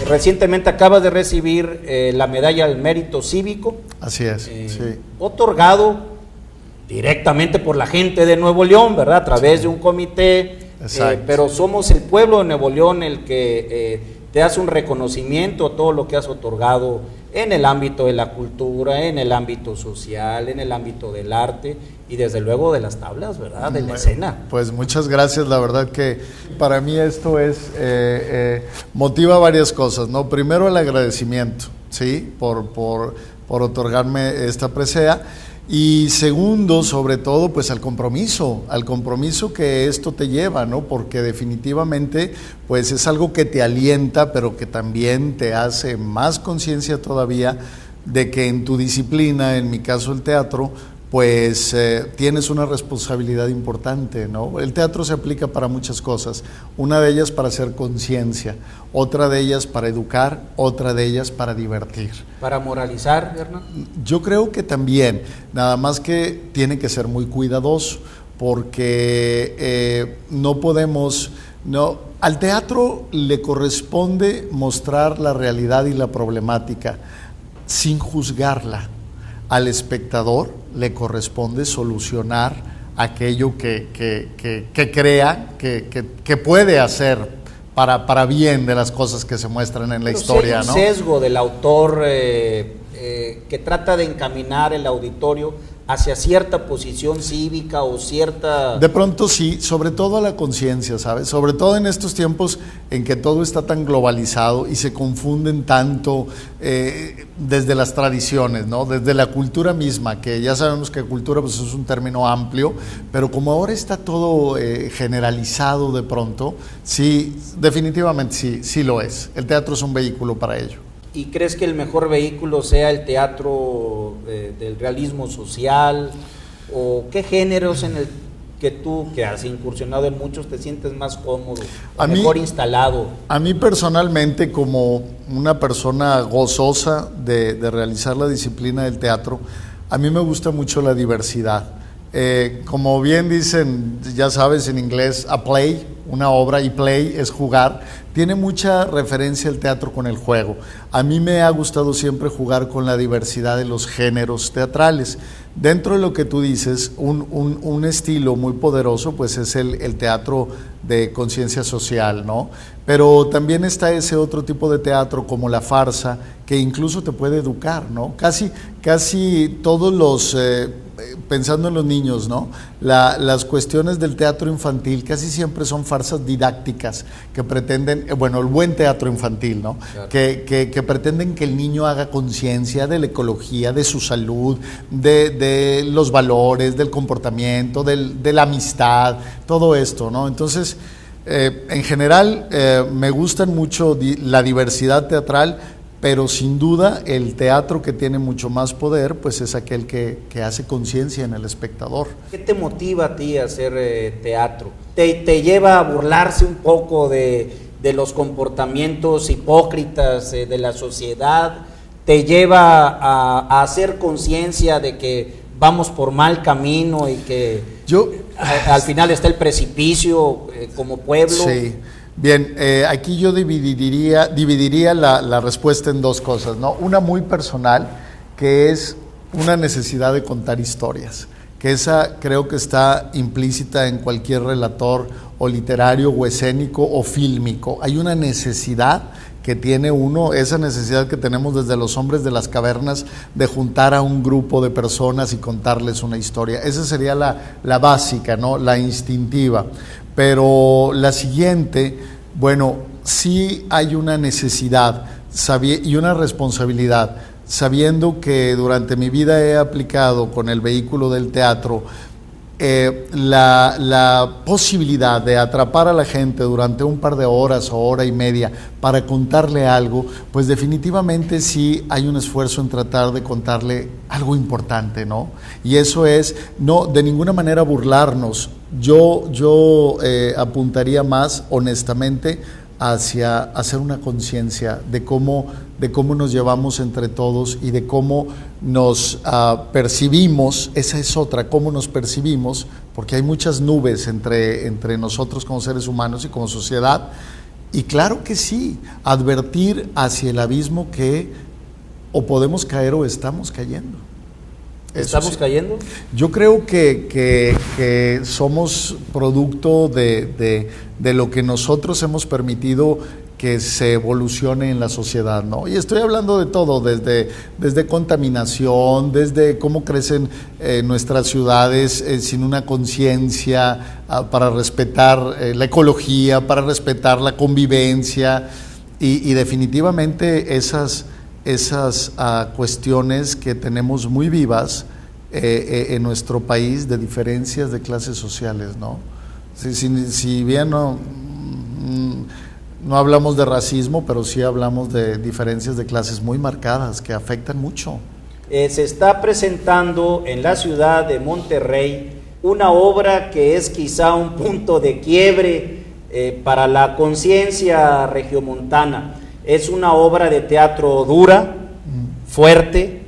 Recientemente acabas de recibir la medalla al mérito cívico. Así es, sí. Otorgado directamente por la gente de Nuevo León, ¿verdad? A través de un comité, pero somos el pueblo de Nuevo León el que te hace un reconocimiento a todo lo que has otorgado en el ámbito de la cultura, en el ámbito social, en el ámbito del arte y desde luego de las tablas, ¿verdad? De la escena. Pues muchas gracias, la verdad que para mí esto es, motiva varias cosas, ¿no? Primero el agradecimiento, ¿sí? Por otorgarme esta presea. Y segundo, sobre todo, pues al compromiso que esto te lleva, ¿no? Porque definitivamente, pues es algo que te alienta, pero que también te hace más conciencia todavía de que en tu disciplina, en mi caso el teatro, pues tienes una responsabilidad importante, ¿no? El teatro se aplica para muchas cosas, una de ellas para hacer conciencia, otra de ellas para educar, otra de ellas para divertir. ¿Para moralizar, Hernán? Yo creo que también, nada más que tiene que ser muy cuidadoso, porque no podemos, al teatro le corresponde mostrar la realidad y la problemática sin juzgarla. Al espectador le corresponde solucionar aquello que crea que puede hacer para bien de las cosas que se muestran en la historia, ¿no? Sesgo del autor que trata de encaminar el auditorio hacia cierta posición cívica o cierta... De pronto sí, sobre todo a la conciencia, ¿sabes? Sobre todo en estos tiempos en que todo está tan globalizado y se confunden tanto desde las tradiciones, ¿no? Desde la cultura misma, que ya sabemos que cultura pues es un término amplio, pero como ahora está todo generalizado de pronto, sí, definitivamente sí lo es. El teatro es un vehículo para ello. ¿Y crees que el mejor vehículo sea el teatro del realismo social? ¿O qué géneros en el que tú, que has incursionado en muchos, te sientes más cómodo, mejor instalado? A mí personalmente, como una persona gozosa de realizar la disciplina del teatro, a mí me gusta mucho la diversidad. Como bien dicen, ya sabes, en inglés, a play, una obra, y play es jugar, tiene mucha referencia el teatro con el juego. A mí me ha gustado siempre jugar con la diversidad de los géneros teatrales. Dentro de lo que tú dices, un estilo muy poderoso pues es el teatro de conciencia social, ¿no? Pero también está ese otro tipo de teatro como la farsa, que incluso te puede educar, ¿no? Casi todos los... pensando en los niños, ¿no? Las cuestiones del teatro infantil casi siempre son farsas didácticas que pretenden, el buen teatro infantil, ¿no? Claro. Que pretenden que el niño haga conciencia de la ecología, de su salud, de los valores, del comportamiento, de la amistad, todo esto, ¿no? Entonces, en general, me gustan mucho la diversidad teatral, pero sin duda el teatro que tiene mucho más poder pues es aquel que hace conciencia en el espectador. ¿Qué te motiva a ti a hacer teatro? ¿Te lleva a burlarse un poco de los comportamientos hipócritas de la sociedad? ¿Te lleva a hacer conciencia de que vamos por mal camino y que al final está el precipicio como pueblo? Sí. Bien, aquí yo dividiría la respuesta en dos cosas, ¿no? Una muy personal, que es una necesidad de contar historias, que esa creo que está implícita en cualquier relator o literario o escénico o fílmico. Hay una necesidad que tiene uno, esa necesidad que tenemos desde los hombres de las cavernas de juntar a un grupo de personas y contarles una historia. Esa sería la básica, ¿no? La instintiva. Pero la siguiente, sí hay una necesidad y una responsabilidad, sabiendo que durante mi vida he aplicado con el vehículo del teatro la posibilidad de atrapar a la gente durante un par de horas o hora y media para contarle algo, pues definitivamente sí hay un esfuerzo en tratar de contarle algo importante, ¿no? Y eso es, no de ninguna manera burlarnos. Yo apuntaría más honestamente hacia hacer una conciencia de cómo nos llevamos entre todos y de cómo nos percibimos. Esa es otra, cómo nos percibimos, porque hay muchas nubes entre nosotros como seres humanos y como sociedad, Y claro que sí, advertir hacia el abismo que o podemos caer o estamos cayendo. ¿Estamos cayendo? Yo creo que somos producto de lo que nosotros hemos permitido que se evolucione en la sociedad, ¿no? Y estoy hablando de todo, desde contaminación, desde cómo crecen nuestras ciudades sin una conciencia para respetar la ecología, para respetar la convivencia y definitivamente esas cuestiones que tenemos muy vivas en nuestro país de diferencias de clases sociales, ¿no? Si bien no hablamos de racismo, pero sí hablamos de diferencias de clases muy marcadas que afectan mucho. Se está presentando en la ciudad de Monterrey una obra que es quizá un punto de quiebre para la conciencia regiomontana. Es una obra de teatro dura, fuerte,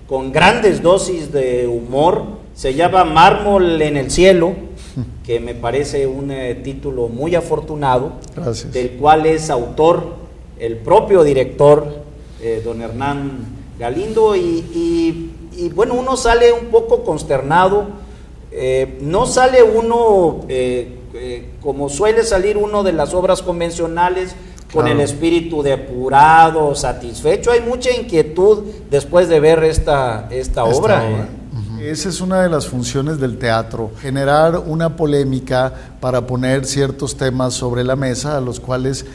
con grandes dosis de humor. Se llama Mármol en el cielo, que me parece un título muy afortunado. Gracias. Del cual es autor el propio director, don Hernán Galindo, y bueno, uno sale un poco consternado. No sale uno como suele salir uno de las obras convencionales, con el espíritu depurado, satisfecho. Hay mucha inquietud después de ver esta obra. Esa es una de las funciones del teatro, generar una polémica para poner ciertos temas sobre la mesa a los cuales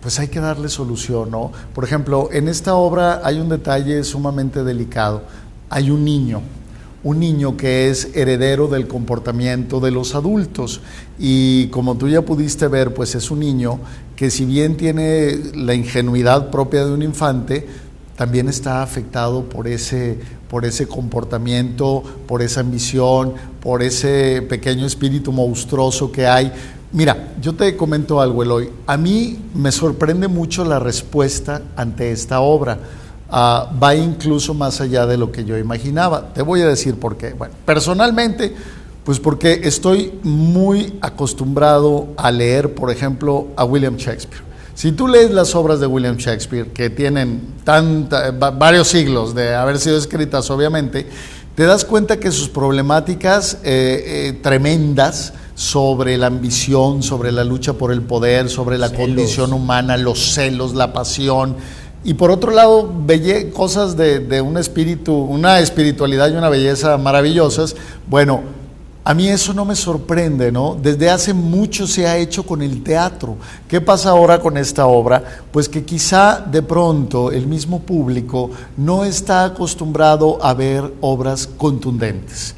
pues hay que darle solución, ¿no? Por ejemplo, en esta obra hay un detalle sumamente delicado. Hay un niño que es heredero del comportamiento de los adultos y como tú ya pudiste ver, pues es un niño que si bien tiene la ingenuidad propia de un infante, también está afectado por ese comportamiento, por esa ambición, por ese pequeño espíritu monstruoso que hay. Mira, yo te comento algo, Eloy. A mí me sorprende mucho la respuesta ante esta obra. Va incluso más allá de lo que yo imaginaba. Te voy a decir por qué. Bueno, personalmente, pues porque estoy muy acostumbrado a leer, por ejemplo, a William Shakespeare. Si tú lees las obras de William Shakespeare, que tienen varios siglos de haber sido escritas, obviamente, te das cuenta que sus problemáticas tremendas sobre la ambición, sobre la lucha por el poder, sobre la condición humana, los celos, la pasión, y por otro lado, cosas de un espíritu, una espiritualidad y una belleza maravillosas. Bueno, a mí eso no me sorprende, ¿no? Desde hace mucho se ha hecho con el teatro. ¿Qué pasa ahora con esta obra? Pues que quizá de pronto el mismo público no está acostumbrado a ver obras contundentes.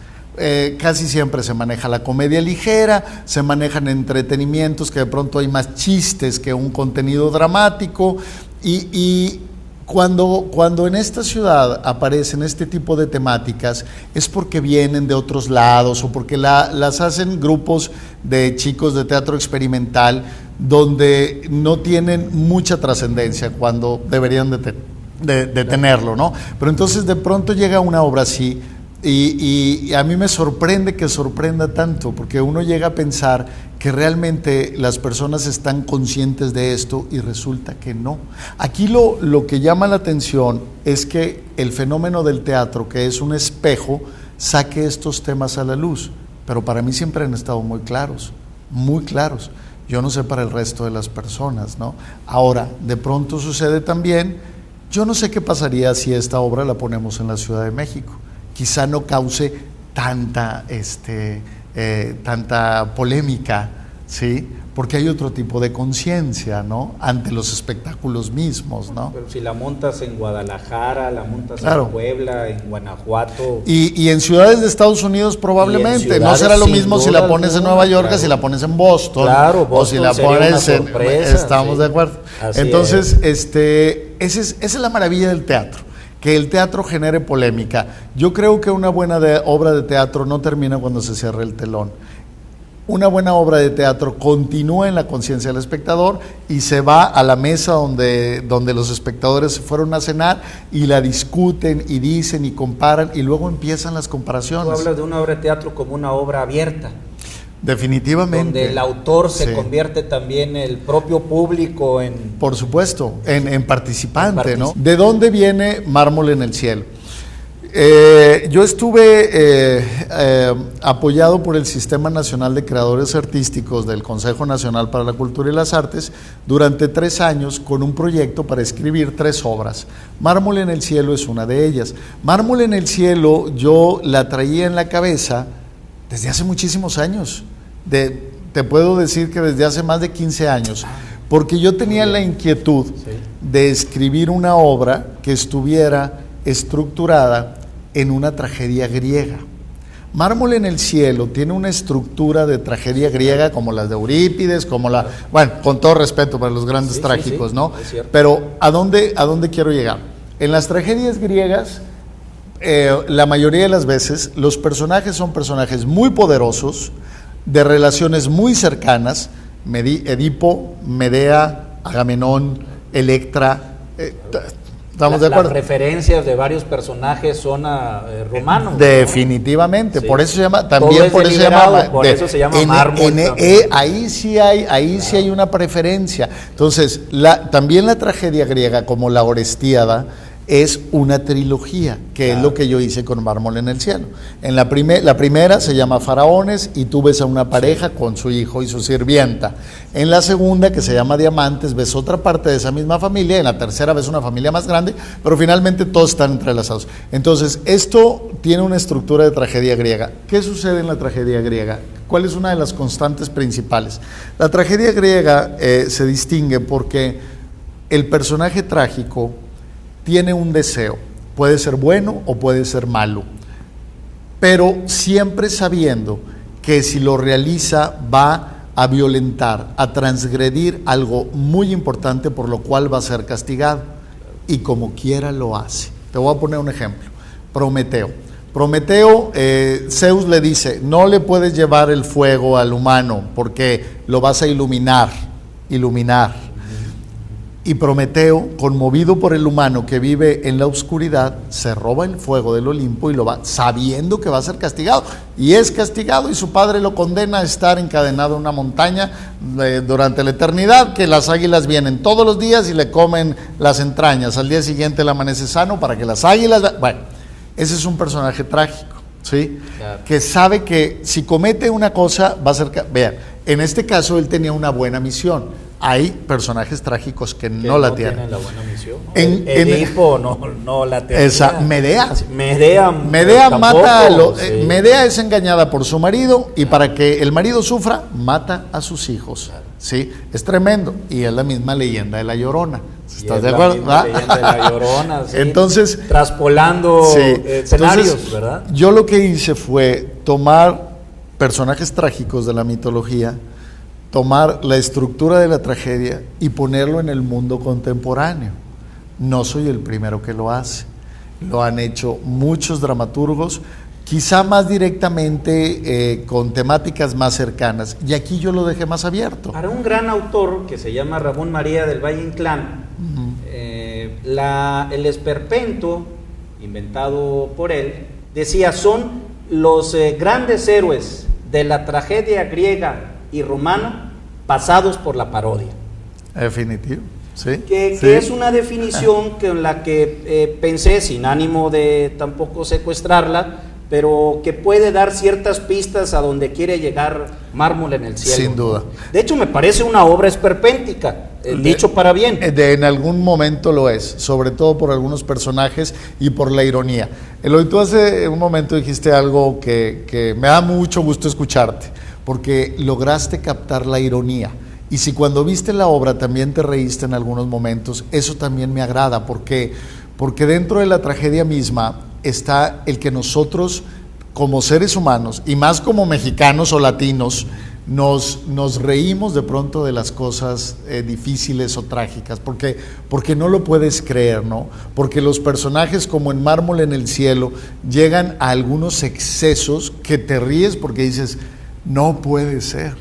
Casi siempre se maneja la comedia ligera, se manejan entretenimientos que de pronto hay más chistes que un contenido dramático y cuando en esta ciudad aparecen este tipo de temáticas es porque vienen de otros lados o porque las hacen grupos de chicos de teatro experimental donde no tienen mucha trascendencia cuando deberían de tenerlo, ¿no? Pero entonces de pronto llega una obra así y a mí me sorprende que sorprenda tanto, porque uno llega a pensar que realmente las personas están conscientes de esto y resulta que no. Aquí lo que llama la atención es que el fenómeno del teatro, que es un espejo, saque estos temas a la luz, pero para mí siempre han estado muy claros, muy claros. Yo no sé para el resto de las personas, ¿no? Ahora, de pronto sucede también, yo no sé qué pasaría si esta obra la ponemos en la Ciudad de México. Quizá no cause tanta polémica, ¿sí? Porque hay otro tipo de conciencia, ¿no? Ante los espectáculos mismos, ¿no? Pero si la montas en Guadalajara, la montas en Puebla, en Guanajuato. Y en ciudades de Estados Unidos probablemente. No será lo mismo si la pones en Nueva York que si la pones en Boston. Claro, Boston o si la pones en... Estamos de acuerdo. Así entonces, esa es la maravilla del teatro, que el teatro genere polémica. Yo creo que una buena obra de teatro no termina cuando se cierra el telón. Una buena obra de teatro continúa en la conciencia del espectador y se va a la mesa donde los espectadores fueron a cenar y la discuten y dicen y comparan y luego empiezan las comparaciones. Tú hablas de una obra de teatro como una obra abierta. Definitivamente. Donde el autor se Sí. convierte también el propio público en... Por supuesto, en participante, ¿no? ¿De dónde viene Mármol en el Cielo? Yo estuve apoyado por el Sistema Nacional de Creadores Artísticos del Consejo Nacional para la Cultura y las Artes durante 3 años con un proyecto para escribir 3 obras. Mármol en el Cielo es una de ellas. Mármol en el Cielo yo la traía en la cabeza desde hace muchísimos años. Te puedo decir que desde hace más de 15 años, porque yo tenía la inquietud de escribir una obra que estuviera estructurada en una tragedia griega. Mármol en el Cielo tiene una estructura de tragedia griega como las de Eurípides, bueno, con todo respeto para los grandes trágicos, ¿no? Pero ¿a dónde quiero llegar? En las tragedias griegas, la mayoría de las veces, los personajes son personajes muy poderosos, de relaciones muy cercanas, Edipo, Medea, Agamenón, Electra, ¿estamos de acuerdo? Las referencias de varios personajes son romanos. Definitivamente, ¿no? Por eso se llama, también por eso se llama Mármol. Ahí sí hay una preferencia. Entonces, también la tragedia griega, como la Orestíada, es una trilogía, que es lo que yo hice con Mármol en el Cielo. En la primera se llama Faraones y tú ves a una pareja con su hijo y su sirvienta. En la segunda, que se llama Diamantes, ves otra parte de esa misma familia. En la tercera ves una familia más grande, pero finalmente todos están entrelazados. Entonces, esto tiene una estructura de tragedia griega. ¿Qué sucede en la tragedia griega? ¿Cuál es una de las constantes principales? La tragedia griega se distingue porque el personaje trágico tiene un deseo, puede ser bueno o puede ser malo, pero siempre sabiendo que si lo realiza va a violentar, a transgredir algo muy importante por lo cual va a ser castigado, y como quiera lo hace. Te voy a poner un ejemplo. Prometeo, Zeus le dice, no le puedes llevar el fuego al humano porque lo vas a iluminar. Y Prometeo, conmovido por el humano que vive en la oscuridad, se roba el fuego del Olimpo y lo va, sabiendo que va a ser castigado. Y es castigado, y su padre lo condena a estar encadenado en una montaña durante la eternidad, que las águilas vienen todos los días y le comen las entrañas. Al día siguiente él amanece sano para que las águilas... Bueno, ese es un personaje trágico, ¿sí? Claro. Que sabe que si comete una cosa va a ser... Vean, en este caso él tenía una buena misión. Hay personajes trágicos que no la tienen. La buena misión, ¿no? Edipo no la tiene. Medea mata Medea es engañada por su marido y para que el marido sufra, mata a sus hijos. ¿Sí? Es tremendo. Y es la misma leyenda de la Llorona. ¿Estás de acuerdo? La leyenda de la Llorona, sí. Entonces, traspolando escenarios, ¿verdad? Yo lo que hice fue tomar personajes trágicos de la mitología, tomar la estructura de la tragedia y ponerlo en el mundo contemporáneo. No soy el primero que lo hace. Lo han hecho muchos dramaturgos, quizá más directamente con temáticas más cercanas. Y aquí yo lo dejé más abierto. Para un gran autor que se llama Ramón María del Valle Inclán, el esperpento, inventado por él, decía, son los grandes héroes de la tragedia griega y romano pasados por la parodia. Definitivo, sí. Que es una definición con la que pensé, sin ánimo de tampoco secuestrarla, pero que puede dar ciertas pistas a donde quiere llegar Mármol en el Cielo. Sin duda. De hecho, me parece una obra esperpéntica, dicho para bien. En algún momento lo es, sobre todo por algunos personajes y por la ironía. Eloy, tú hace un momento dijiste algo que me da mucho gusto escucharte, porque lograste captar la ironía. Y si cuando viste la obra también te reíste en algunos momentos, eso también me agrada, porque dentro de la tragedia misma está el que nosotros como seres humanos, y más como mexicanos o latinos, nos reímos de pronto de las cosas difíciles o trágicas, porque no lo puedes creer, ¿no? Porque los personajes, como en Mármol en el Cielo, llegan a algunos excesos que te ríes porque dices, no puede ser.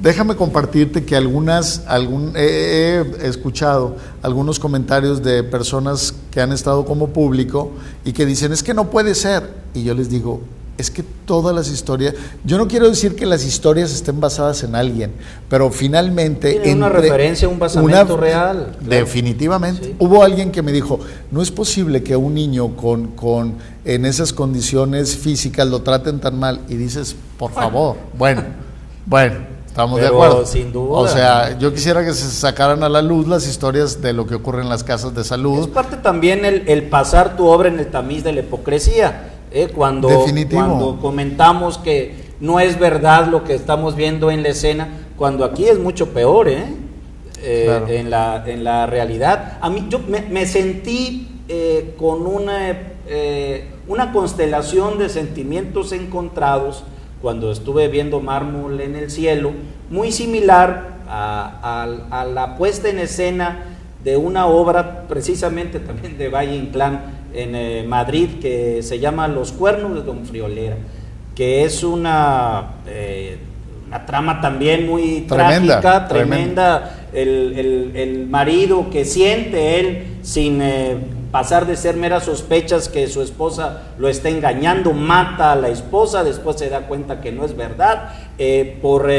Déjame compartirte que he escuchado algunos comentarios de personas que han estado como público y que dicen, es que no puede ser. Y yo les digo, es que todas las historias, yo no quiero decir que las historias estén basadas en alguien, pero finalmente... Tiene una referencia, un basamento real. Claro. Definitivamente. Sí. Hubo alguien que me dijo, no es posible que a un niño en esas condiciones físicas lo traten tan mal. Y dices, por favor, bueno, estamos de acuerdo. Sin duda. O sea, yo quisiera que se sacaran a la luz las historias de lo que ocurre en las casas de salud. Es parte también el pasar tu obra en el tamiz de la hipocresía. Cuando comentamos que no es verdad lo que estamos viendo en la escena, cuando aquí es mucho peor, claro. en la realidad. A mí yo me sentí con una constelación de sentimientos encontrados cuando estuve viendo Mármol en el cielo, muy similar a la puesta en escena de una obra precisamente también de Valle Inclán en Madrid, que se llama Los cuernos de Don Friolera, que es una trama también muy trágica, tremenda. El marido que siente él sin pasar de ser meras sospechas que su esposa lo está engañando, mata a la esposa, después se da cuenta que no es verdad, por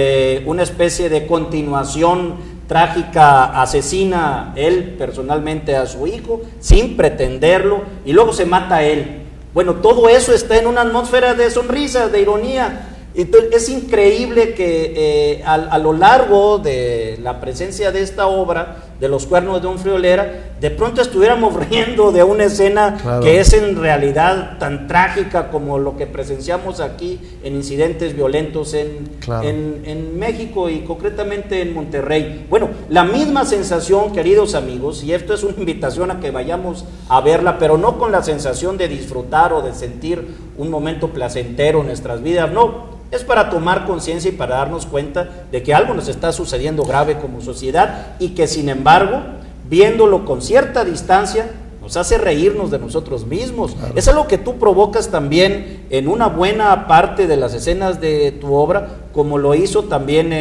una especie de continuación trágica, asesina él personalmente a su hijo sin pretenderlo y luego se mata a él. Bueno, todo eso está en una atmósfera de sonrisas, de ironía. Entonces, es increíble que a lo largo de la presencia de esta obra, de Los cuernos de Don Friolera, de pronto estuviéramos riendo de una escena claro. que es en realidad tan trágica como lo que presenciamos aquí en incidentes violentos en México y concretamente en Monterrey. Bueno, la misma sensación, queridos amigos, y esto es una invitación a que vayamos a verla, pero no con la sensación de disfrutar o de sentir un momento placentero en nuestras vidas, no. Es para tomar conciencia y para darnos cuenta de que algo nos está sucediendo grave como sociedad y que sin embargo, viéndolo con cierta distancia, nos hace reírnos de nosotros mismos. Claro. Es algo que tú provocas también en una buena parte de las escenas de tu obra, como lo hizo también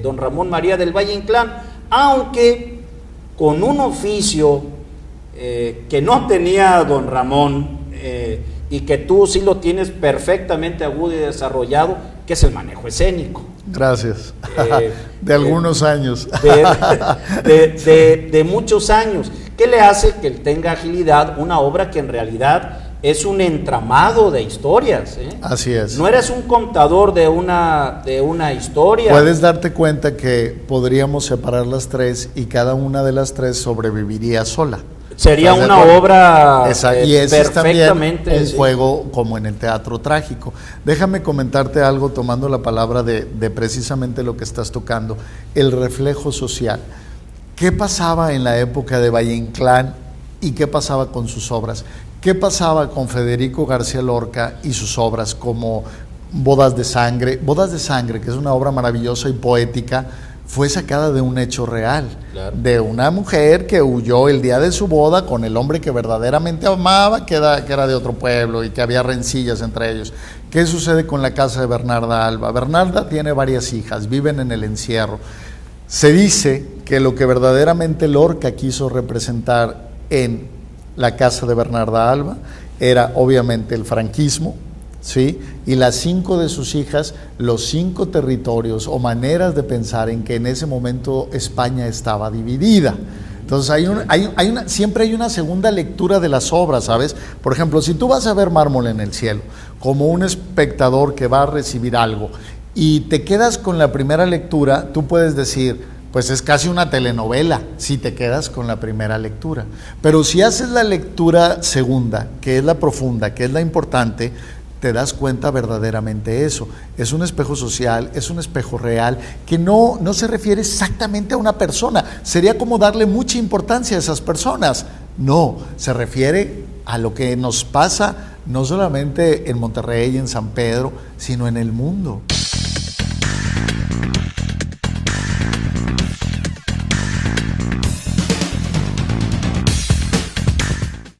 don Ramón María del Valle Inclán, aunque con un oficio que no tenía don Ramón, y que tú sí lo tienes perfectamente agudo y desarrollado, que es el manejo escénico. Gracias. De algunos años. De muchos años. ¿Qué le hace que él tenga agilidad? Una obra que en realidad es un entramado de historias. Así es. No eres un contador de una historia. Puedes darte cuenta que podríamos separar las tres y cada una de las tres sobreviviría sola. Sería una obra y ese perfectamente es también un juego como en el teatro trágico. Déjame comentarte algo tomando la palabra de precisamente lo que estás tocando, el reflejo social. ¿Qué pasaba en la época de Valle Inclán y qué pasaba con sus obras? ¿Qué pasaba con Federico García Lorca y sus obras como Bodas de Sangre? Bodas de Sangre, que es una obra maravillosa y poética, fue sacada de un hecho real, claro. De una mujer que huyó el día de su boda con el hombre que verdaderamente amaba, que era de otro pueblo y que había rencillas entre ellos. ¿Qué sucede con la casa de Bernarda Alba? Bernarda tiene varias hijas, viven en el encierro. Se dice que lo que verdaderamente Lorca quiso representar en la casa de Bernarda Alba era obviamente el franquismo, ¿sí? Y las 5 de sus hijas, los 5 territorios o maneras de pensar en que en ese momento España estaba dividida. Entonces siempre hay una segunda lectura de las obras, ¿sabes? Por ejemplo, si tú vas a ver Mármol en el cielo como un espectador que va a recibir algo y te quedas con la primera lectura, tú puedes decir, pues es casi una telenovela si te quedas con la primera lectura. Pero si haces la lectura segunda, que es la profunda, que es la importante, te das cuenta verdaderamente eso. Es un espejo social, es un espejo real, que no se refiere exactamente a una persona. Sería como darle mucha importancia a esas personas. No, se refiere a lo que nos pasa no solamente en Monterrey y en San Pedro, sino en el mundo.